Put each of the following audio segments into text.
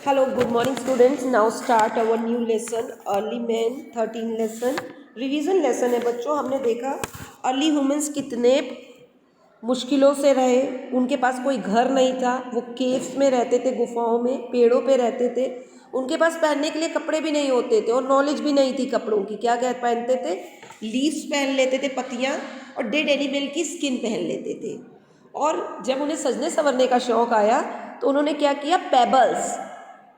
Hello, good morning students. Now start our new lesson, Early Man 13 lesson. Revision lesson है बच्चों. हमने देखा early humans कितने मुश्किलों से रहे. उनके पास कोई घर नहीं था, वो केव्स में रहते थे, गुफाओं में, पेड़ों पे रहते थे. उनके पास पहनने के लिए कपड़े भी नहीं होते थे और नॉलेज भी नहीं थी कपड़ों की. क्या क्या पहनते थे? लीव्स पहन लेते थे, पत्तियाँ, और डेड एनिमल की स्किन पहन लेते थे. और जब उन्हें सजने संवरने का शौक़ आया तो उन्होंने क्या किया? पेबल्स,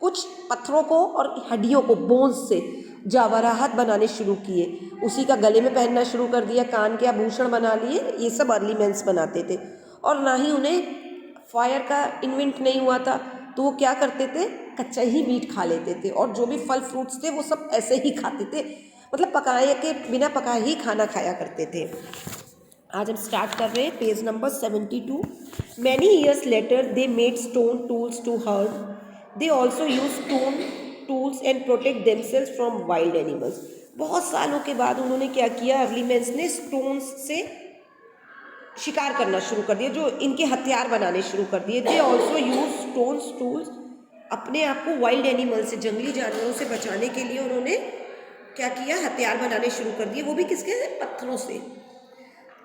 कुछ पत्थरों को और हड्डियों को, बोन्स से जवाहरात बनाने शुरू किए. उसी का गले में पहनना शुरू कर दिया, कान के आभूषण बना लिए. ये सब अर्ली मैंस बनाते थे. और ना ही उन्हें फायर का इन्वेंट नहीं हुआ था, तो वो क्या करते थे? कच्चा ही मीट खा लेते थे. और जो भी फल फ्रूट्स थे वो सब ऐसे ही खाते थे, मतलब पकाए के बिना पकाए ही खाना खाया करते थे. आज हम स्टार्ट कर रहे हैं page number 72. Many years later they made stone tools to herd. They also use stone tools and protect themselves from wild animals. बहुत सालों के बाद उन्होंने क्या किया? अर्ली मैंस ने स्टोन्स से शिकार करना शुरू कर दिया, जो इनके हथियार बनाने शुरू कर दिए. दे ऑल्सो यूज स्टोन्स टूल्स, अपने आप को वाइल्ड एनिमल से, जंगली जानवरों से बचाने के लिए उन्होंने क्या किया? हथियार बनाने शुरू कर दिए, वो भी किसके? पत्थरों से.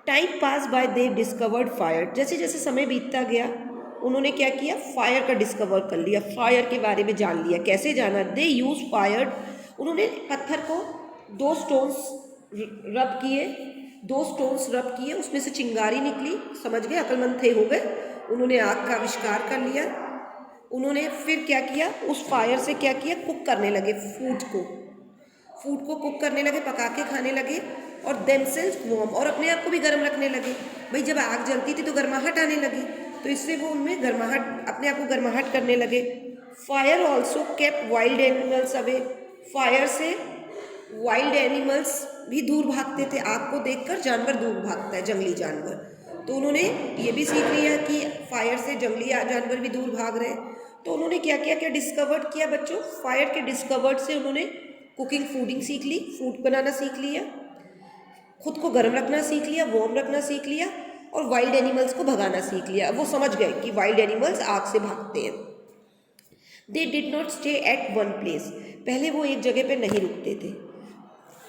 Time pass by they discovered fire. जैसे जैसे समय बीतता गया उन्होंने क्या किया? फायर का डिस्कवर कर लिया, फायर के बारे में जान लिया. कैसे जाना? दे यूज फायर. उन्होंने पत्थर को दो स्टोन्स रब किए, उसमें से चिंगारी निकली. समझ गए? अक्लमंद थे, हो गए. उन्होंने आग का आविष्कार कर लिया. उन्होंने फिर क्या किया? उस फायर से क्या किया? कुक करने लगे फूड को कुक करने लगे, पका के खाने लगे. और देमसेल्स वार्म, और अपने आप को भी गर्म रखने लगे. भाई जब आग जलती थी तो गर्माहट आने लगी, तो इससे वो उनमें गर्माहट, अपने आप को गर्माहट करने लगे. Fire also kept wild animals away. Fire से वाइल्ड एनिमल्स भी दूर भागते थे. आग को देखकर जानवर दूर भागता है, जंगली जानवर. तो उन्होंने ये भी सीख लिया कि फायर से जंगली जानवर भी दूर भाग रहे हैं. तो उन्होंने क्या किया? क्या डिस्कवर्ड किया बच्चों? फायर के डिस्कवर्ड से उन्होंने कुकिंग, फूडिंग सीख ली, फूड बनाना सीख लिया, खुद को गर्म रखना सीख लिया, वार्म रखना सीख लिया, और वाइल्ड एनिमल्स को भगाना सीख लिया. वो समझ गए कि वाइल्ड एनिमल्स आग से भागते हैं. They did not stay at one place. पहले वो एक जगह पे नहीं रुकते थे.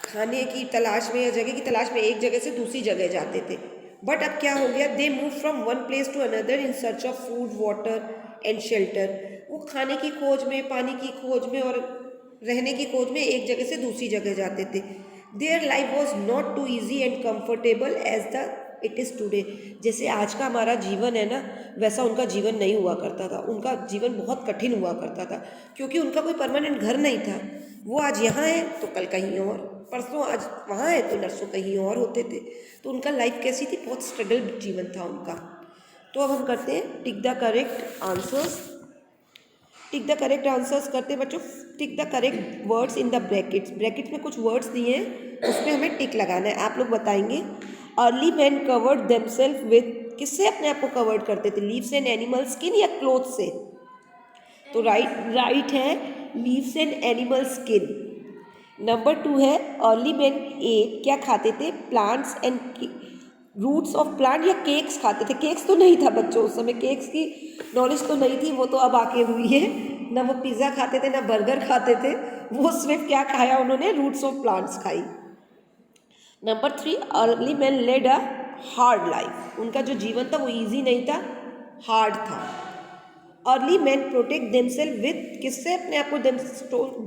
खाने की तलाश में या जगह की तलाश में एक जगह से दूसरी जगह जाते थे. बट अब क्या हो गया? They move from one place to another in search of food, water and shelter. वो खाने की खोज में, पानी की खोज में और रहने की खोज में एक जगह से दूसरी जगह जाते थे. Their life was not too easy and comfortable as the it is today. जैसे आज का हमारा जीवन है ना, वैसा उनका जीवन नहीं हुआ करता था. उनका जीवन बहुत कठिन हुआ करता था, क्योंकि उनका कोई परमानेंट घर नहीं था. वो आज यहाँ है तो कल कहीं और, परसों आज वहाँ है तो नरसों कहीं और होते थे. तो उनका लाइफ कैसी थी? बहुत स्ट्रगल जीवन था उनका. तो अब हम करते हैं टिक the correct answers. Tick the correct answers करते हैं बच्चों. टिक the correct words in the brackets. Brackets में कुछ वर्ड्स दिए हैं, उसमें हमें टिक लगाना है. आप लोग बताएंगे. Early man covered themselves with. किससे अपने आप को कवर्ड करते थे? लीव्स एंड एनिमल स्किन या क्लोथ से? तो राइट है, leaves and animal skin. Number 2 है अर्ली मैन एट. क्या खाते थे? Plants and roots of plant, या केक्स खाते थे? केक्स तो नहीं था बच्चों उस समय, केक्स की नॉलेज तो नहीं थी, वो तो अब आके हुई है ना. वो पिज़्ज़ा खाते थे ना बर्गर खाते थे. वो सिर्फ क्या खाया उन्होंने? रूट्स ऑफ प्लांट्स खाई. Number 3, early man led a hard life. उनका जो जीवन था वो ईजी नहीं था, हार्ड था. Early man protect themselves with. किससे अपने आप को?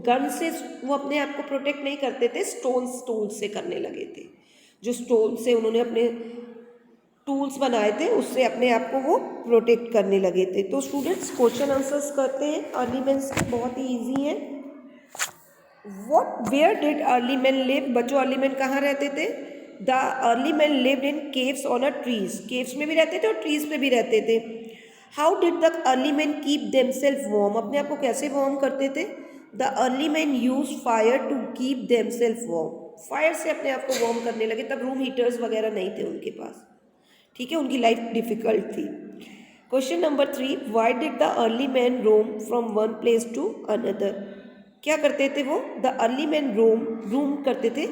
गन से वो अपने आप को प्रोटेक्ट नहीं करते थे, स्टोन से करने लगे थे. जो स्टोन से उन्होंने अपने टूल्स बनाए थे, उससे अपने आप को वो प्रोटेक्ट करने लगे थे. तो स्टूडेंट्स क्वेश्चन आंसर्स करते हैं. अर्ली मैन बहुत ही ईजी है. Where did early man live? बच्चों अर्ली मैन कहाँ रहते थे? The early man lived in caves on a trees. Caves में भी रहते थे और ट्रीज पे भी रहते थे. How did the early man keep themselves warm? अपने आप को कैसे वार्म करते थे? The early man use fire to keep themselves warm. Fire से अपने आप को वार्म करने लगे. तब रूम हीटर्स वगैरह नहीं थे उनके पास. ठीक है, उनकी लाइफ डिफिकल्ट थी. Question number 3, why did the early man roam from one place to another? क्या करते थे वो? द अर्ली मैन रोम करते थे.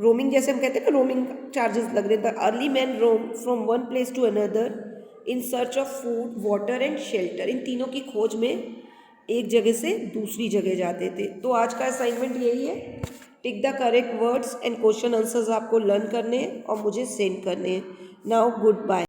रोमिंग जैसे हम कहते हैं ना, रोमिंग चार्जेस लग रहे. The early man roam from one place to another in search of food, water and shelter. इन तीनों की खोज में एक जगह से दूसरी जगह जाते थे। तो आज का असाइनमेंट यही है, tick the correct words and question answers आपको लर्न करने हैं और मुझे सेंड करने हैं। Now good bye.